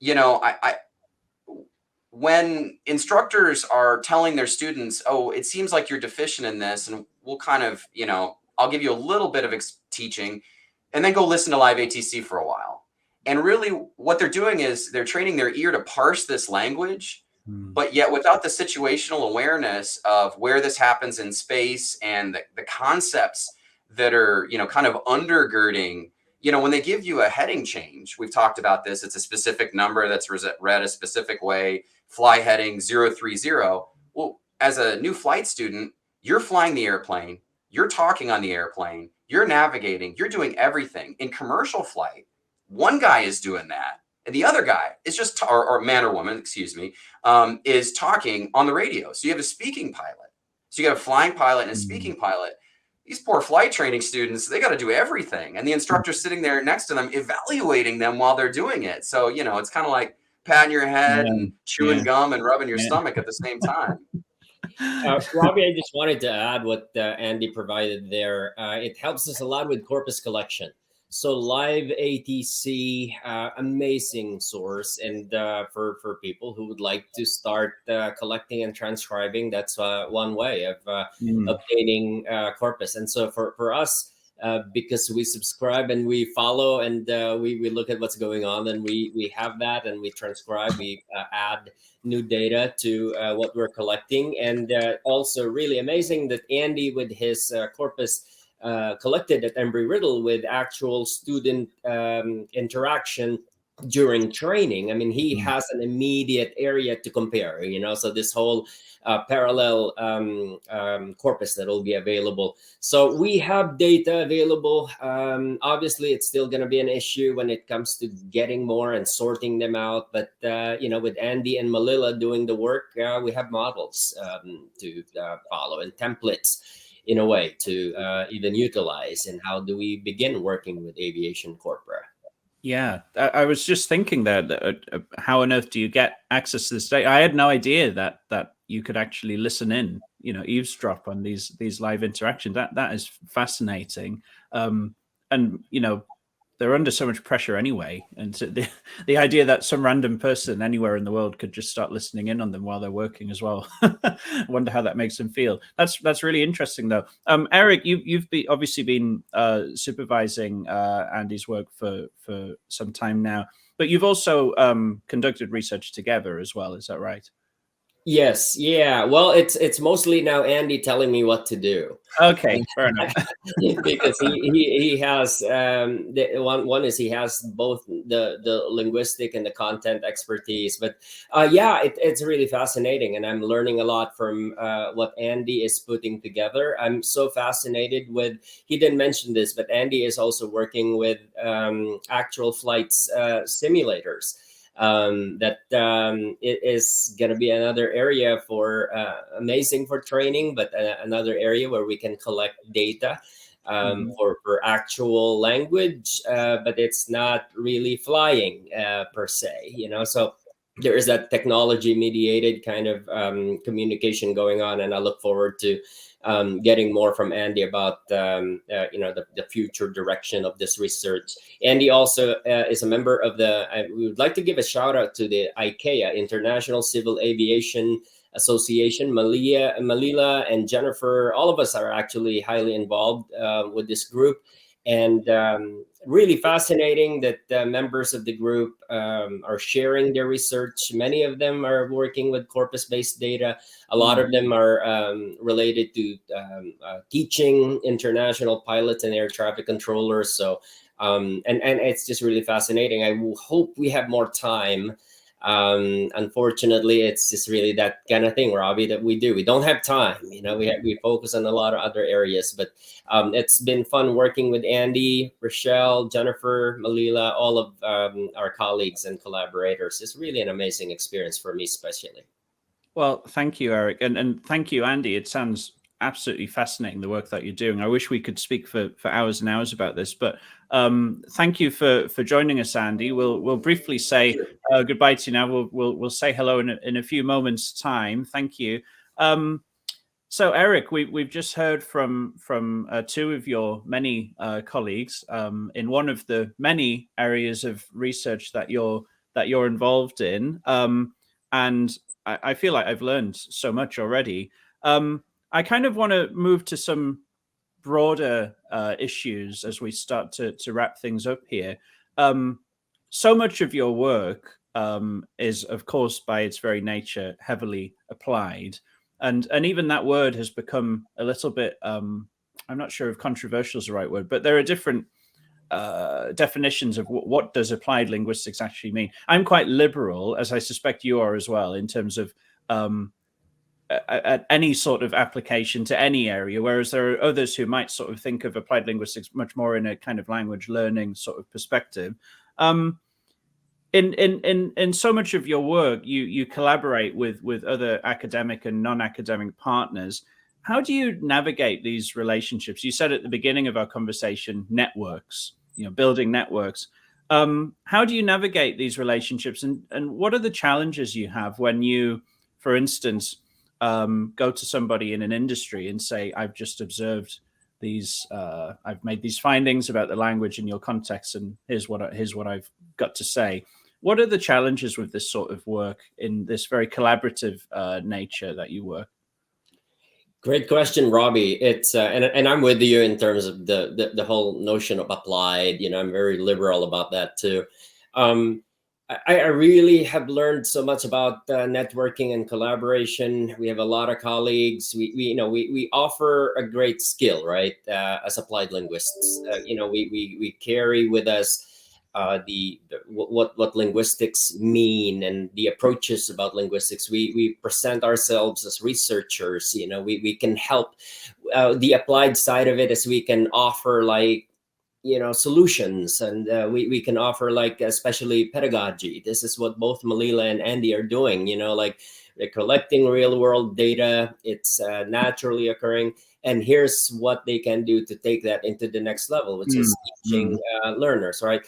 you know, when instructors are telling their students, oh, it seems like you're deficient in this, and we'll kind of, you know, I'll give you a little bit of teaching, and then go listen to Live ATC for a while. And really what they're doing is they're training their ear to parse this language, but yet without the situational awareness of where this happens in space and the concepts that are, you know, kind of undergirding. You know, when they give you a heading change, we've talked about this, it's a specific number that's read a specific way, fly heading 030. Well, as a new flight student, you're flying the airplane, you're talking on the airplane, you're navigating, you're doing everything. In commercial flight, one guy is doing that, and the other guy is just, or man or woman, excuse me, is talking on the radio. So you have a speaking pilot. So you have a flying pilot and a speaking pilot. These poor flight training students, they got to do everything. And the instructor's sitting there next to them, evaluating them while they're doing it. So, you know, it's kind of like patting your head and chewing gum and rubbing your stomach at the same time. Robbie, I just wanted to add what Andy provided there. It helps us a lot with corpus collection. So Live ATC, amazing source. And for people who would like to start collecting and transcribing, that's one way of obtaining corpus. And so for us, because we subscribe and we follow and we look at what's going on, and we have that and we transcribe, we add new data to what we're collecting. And also really amazing that Andy with his corpus collected at Embry-Riddle with actual student interaction during training. I mean, he has an immediate area to compare, you know, so this whole parallel corpus that will be available. So we have data available. Obviously, it's still going to be an issue when it comes to getting more and sorting them out. But, you know, with Andy and Malila doing the work, we have models to follow and templates in a way to even utilize. And how do we begin working with aviation corpora? Yeah, I was just thinking that how on earth do you get access to this data? I had no idea that you could actually listen in, you know, eavesdrop on these live interactions. That is fascinating. And, you know, they're under so much pressure anyway. And so the idea that some random person anywhere in the world could just start listening in on them while they're working as well. I wonder how that makes them feel. That's really interesting, though. Eric, you've obviously been supervising Andy's work for some time now, but you've also conducted research together as well. Is that right? Yes, yeah. Well, it's mostly now Andy telling me what to do. Okay, fair enough. Because he has one is he has both the linguistic and the content expertise, but yeah, it's really fascinating, and I'm learning a lot from what Andy is putting together. I'm so fascinated with, he didn't mention this, but Andy is also working with actual flights simulators. It is going to be another area for amazing for training, but another area where we can collect data for actual language, but it's not really flying per se, so there is that technology mediated kind of communication going on, and I look forward to getting more from Andy about the future direction of this research. Andy also is a member of we would like to give a shout out to the ICAO, International Civil Aviation Association. Malila and Jennifer, all of us are actually highly involved with this group, and really fascinating that members of the group are sharing their research. Many of them are working with corpus-based data. A lot of them are related to teaching international pilots and air traffic controllers. So, and it's just really fascinating. I hope we have more time. Unfortunately, it's just really that kind of thing, Robbie, that we don't have time. We focus on a lot of other areas, but it's been fun working with Andy, Rochelle, Jennifer, Malila, all of our colleagues and collaborators. It's really an amazing experience for me, especially. Well, thank you, Eric, and thank you, Andy. It sounds absolutely fascinating, the work that you're doing. I wish we could speak for hours and hours about this, but thank you for joining us, Andy. We'll briefly say goodbye to you now. We'll say hello in a few moments' time. Thank you. So, Eric, we've just heard from two of your many colleagues in one of the many areas of research that you're involved in, and I feel like I've learned so much already. I kind of want to move to some broader issues as we start to wrap things up here. So much of your work is, of course, by its very nature, heavily applied. And even that word has become a little bit, I'm not sure if controversial is the right word, but there are different definitions of what does applied linguistics actually mean. I'm quite liberal, as I suspect you are as well, in terms of any sort of application to any area, whereas there are others who might sort of think of applied linguistics much more in a kind of language learning sort of perspective. In so much of your work, you collaborate with other academic and non-academic partners. How do you navigate these relationships? You said at the beginning of our conversation, networks, building networks. How do you navigate these relationships, and what are the challenges you have when you, for instance, go to somebody in an industry and say, I've just observed these, I've made these findings about the language in your context, and here's what I've got to say. What are the challenges with this sort of work in this very collaborative nature that you work? Great question, Robbie. It's and I'm with you in terms of the whole notion of applied. I'm very liberal about that too. I really have learned so much about networking and collaboration. We have a lot of colleagues. We offer a great skill, right? As applied linguists, we carry with us what linguistics mean and the approaches about linguistics. We present ourselves as researchers. We can help the applied side of it, as we can offer solutions, and we can offer especially pedagogy. This is what both Malila and Andy are doing. They're collecting real world data. It's naturally occurring, and here's what they can do to take that into the next level, which is teaching learners, right?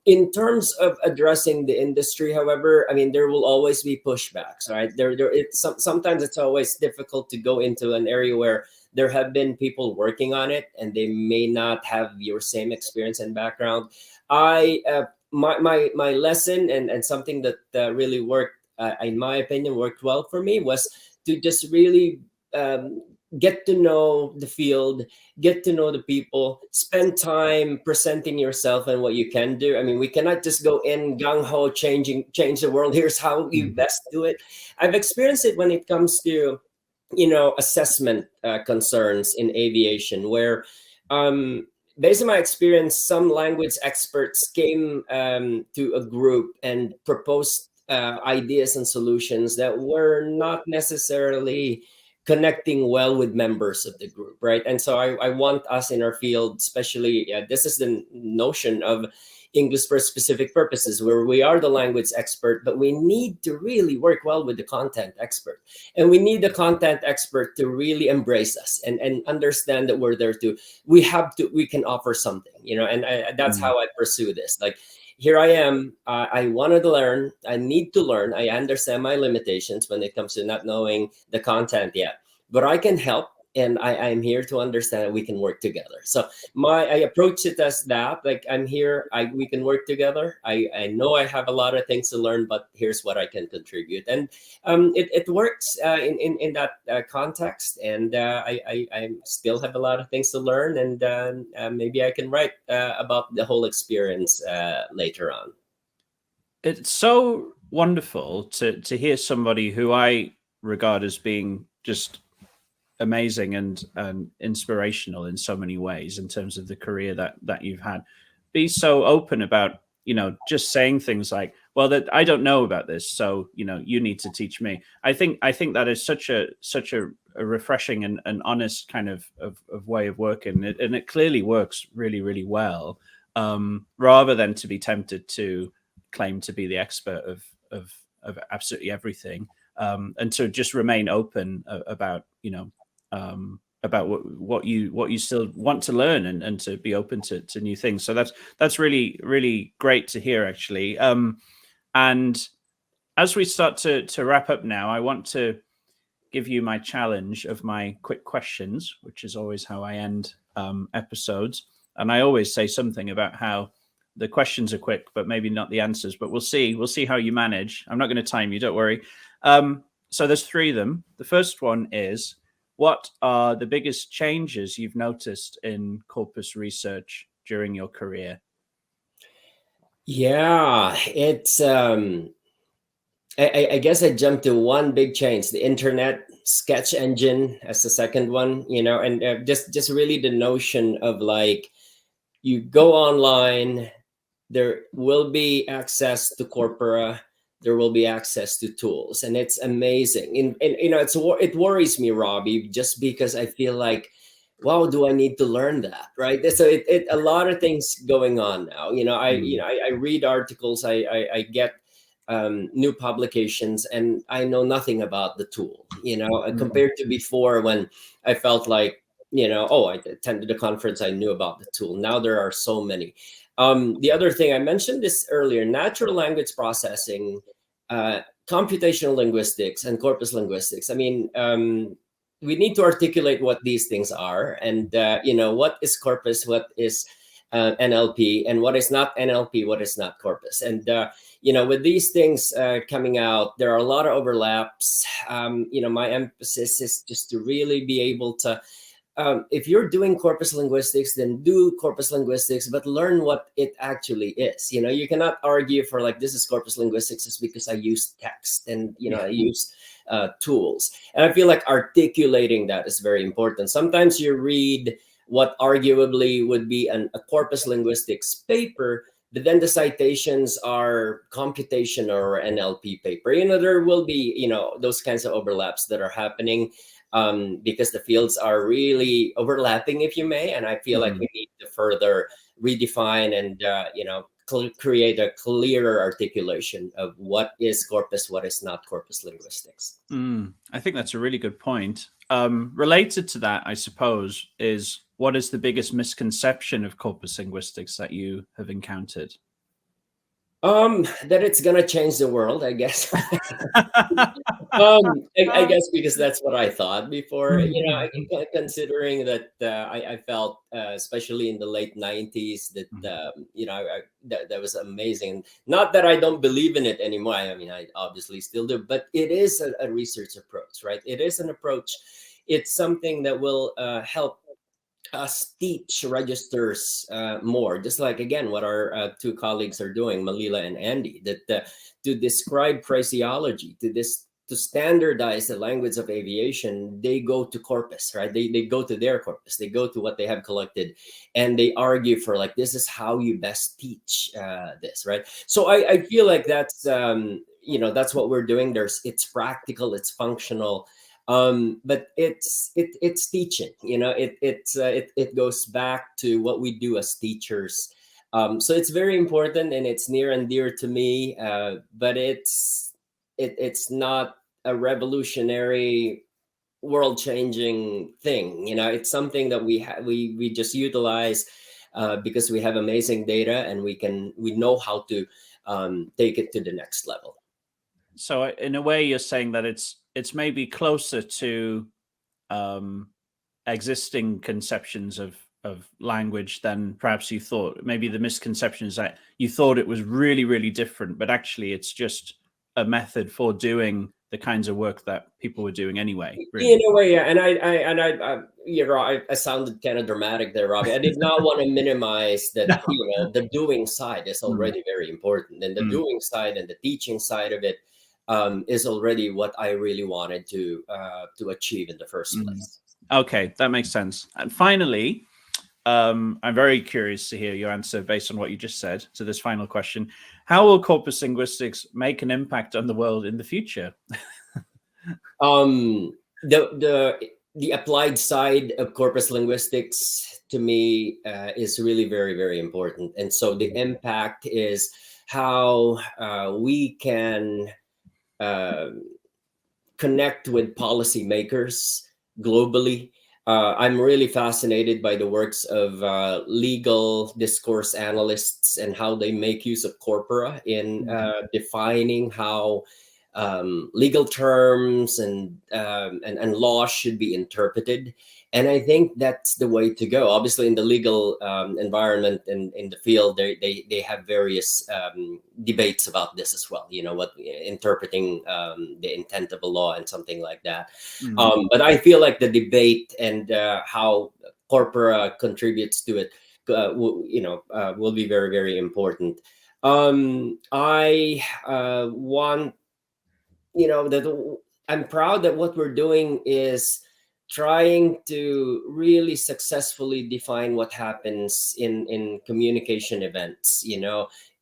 In terms of addressing the industry, however, there will always be pushbacks, right? Sometimes it's always difficult to go into an area where there have been people working on it and they may not have your same experience and background. My lesson and something that really worked, in my opinion, worked well for me, was to just really get to know the field, get to know the people, spend time presenting yourself and what you can do. I mean, we cannot just go in gung-ho, change the world. Here's how you best do it. I've experienced it when it comes to, assessment concerns in aviation, where based on my experience, some language experts came to a group and proposed ideas and solutions that were not necessarily connecting well with members of the group, right? And so I want us in our field, especially, this is the notion of English for specific purposes, where we are the language expert, but we need to really work well with the content expert. And we need the content expert to really embrace us and understand that we're there we can offer something, and that's how I pursue this. Like, here I am, I wanted to learn, I need to learn, I understand my limitations when it comes to not knowing the content yet, but I can help. And I'm here to understand we can work together. So I approach it as that, like, I'm here, we can work together. I know I have a lot of things to learn, but here's what I can contribute. And it works in that context. And I still have a lot of things to learn. And maybe I can write about the whole experience later on. It's so wonderful to hear somebody who I regard as being just amazing and inspirational in so many ways in terms of the career that you've had, be so open about, just saying things like, well, that I don't know about this, so you need to teach me. I think that is such a refreshing and honest kind of way of working, and it clearly works really, really well, rather than to be tempted to claim to be the expert of absolutely everything, and to just remain open about about what you still want to learn and to be open to new things. So that's really, really great to hear, actually. And as we start to wrap up now, I want to give you my challenge of my quick questions, which is always how I end episodes. And I always say something about how the questions are quick, but maybe not the answers. But we'll see how you manage. I'm not going to time you, don't worry. So there's 3 of them. The first one is, what are the biggest changes you've noticed in Corpus research during your career? Yeah, it's I guess I jumped to one big change: the internet sketch engine as the second one. And just really the notion of, like, you go online, there will be access to corpora, there will be access to tools, and it's amazing. And it worries me, Robbie, just because I feel like, wow, do I need to learn that, right? So it a lot of things going on now. I read articles, I get new publications, and I know nothing about the tool. Compared to before, when I felt like, I attended the conference, I knew about the tool. Now there are so many. The other thing, I mentioned this earlier: natural language processing, computational linguistics, and corpus linguistics. I mean, we need to articulate what these things are, and what is corpus, what is NLP, and what is not NLP, what is not corpus. And with these things coming out, there are a lot of overlaps. My emphasis is just to really be able to, if you're doing corpus linguistics, then do corpus linguistics, but learn what it actually is. You cannot argue for, like, this is corpus linguistics is because I use text and, I use tools. And I feel like articulating that is very important. Sometimes you read what arguably would be a corpus linguistics paper, but then the citations are computation or NLP paper. There will be, those kinds of overlaps that are happening. Because the fields are really overlapping, if you may, and I feel like we need to further redefine and create a clearer articulation of what is corpus, what is not corpus linguistics. I think that's a really good point. Related to that, I suppose, is, what is the biggest misconception of corpus linguistics that you have encountered? That it's gonna change the world, I guess. I guess because that's what I thought before. Considering that I felt, especially in the late 90s, that that was amazing. Not that I don't believe in it anymore. I mean, I obviously still do, but it is a research approach, right? It is an approach it's something that will help us teach registers more, just like again what our two colleagues are doing, Malila and Andy, that to describe phraseology, to standardize the language of aviation, they go to Corpus, right? They go to their corpus, they go to what they have collected, and they argue for like, this is how you best teach this, right? So I feel like that's that's what we're doing. It's practical, it's functional. But it's teaching, it goes back to what we do as teachers. So it's very important and it's near and dear to me, but it's not a revolutionary, world-changing thing. It's something that we just utilize because we have amazing data and we know how to take it to the next level. So in a way, you're saying that it's maybe closer to existing conceptions of language than perhaps you thought. Maybe the misconception is that you thought it was really, really different, but actually it's just a method for doing the kinds of work that people were doing anyway. Really. In a way, yeah. And I sounded kind of dramatic there, Robbie. I did not want to minimize that. No. The doing side is already very important, and the doing side and the teaching side of it is already what I really wanted to achieve in the first place. Okay, that makes sense. And finally, I'm very curious to hear your answer based on what you just said to this final question. How will corpus linguistics make an impact on the world in the future? The applied side of corpus linguistics to me is really very, very important. And so the impact is how we can connect with policymakers globally. I'm really fascinated by the works of legal discourse analysts and how they make use of corpora in defining how legal terms and laws should be interpreted. And I think that's the way to go. Obviously, in the legal environment and in the field, they have various debates about this as well. Interpreting the intent of a law and something like that. But I feel like the debate and how corpora contributes to it, will be very, very important. I want, that I'm proud that what we're doing is trying to really successfully define what happens in communication events,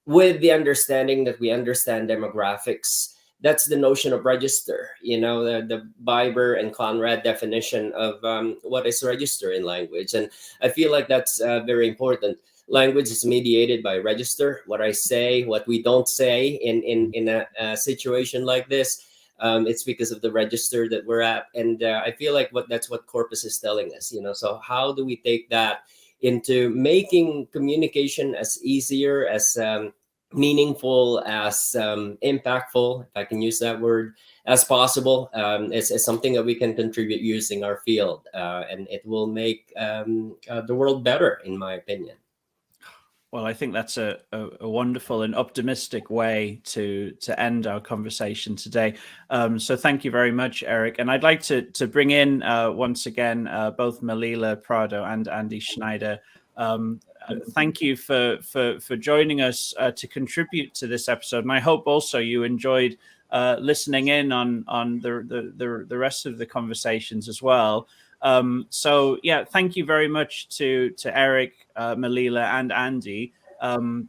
with the understanding that we understand demographics. That's the notion of register, the Biber and Conrad definition of what is register in language. And I feel like that's very important. Language is mediated by register, what I say, what we don't say in a situation like this. It's because of the register that we're at. And I feel like that's what Corpus is telling us, so how do we take that into making communication as easier, as meaningful, as impactful, if I can use that word, as possible. It's something that we can contribute using our field, and it will make the world better, in my opinion. Well, I think that's a wonderful and optimistic way to end our conversation today. So thank you very much, Eric. And I'd like to bring in once again both Malila Prado and Andy Schneider. Thank you for joining us to contribute to this episode. And I hope also you enjoyed listening in on the rest of the conversations as well. So yeah, thank you very much to Eric, Malila, and Andy.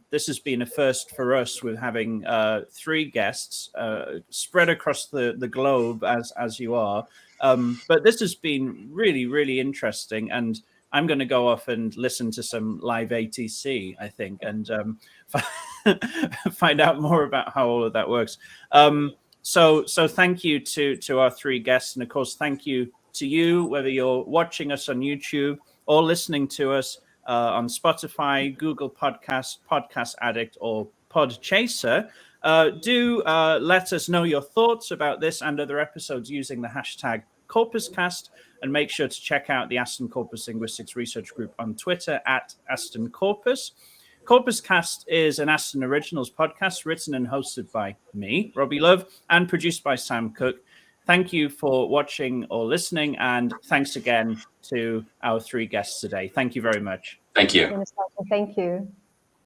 This has been a first for us with having 3 guests spread across the globe as you are. But this has been really, really interesting, and I'm going to go off and listen to some live ATC, I think, and find out more about how all of that works. So thank you to our 3 guests, and of course, thank you to you, whether you're watching us on YouTube or listening to us on Spotify, Google Podcasts, Podcast Addict, or Podchaser. Do let us know your thoughts about this and other episodes using the hashtag CorpusCast, and make sure to check out the Aston Corpus Linguistics Research Group on Twitter at Aston Corpus. CorpusCast is an Aston Originals podcast written and hosted by me, Robbie Love, and produced by Sam Cook. Thank you for watching or listening, and thanks again to our three guests today. Thank you very much. Thank you. Thank you.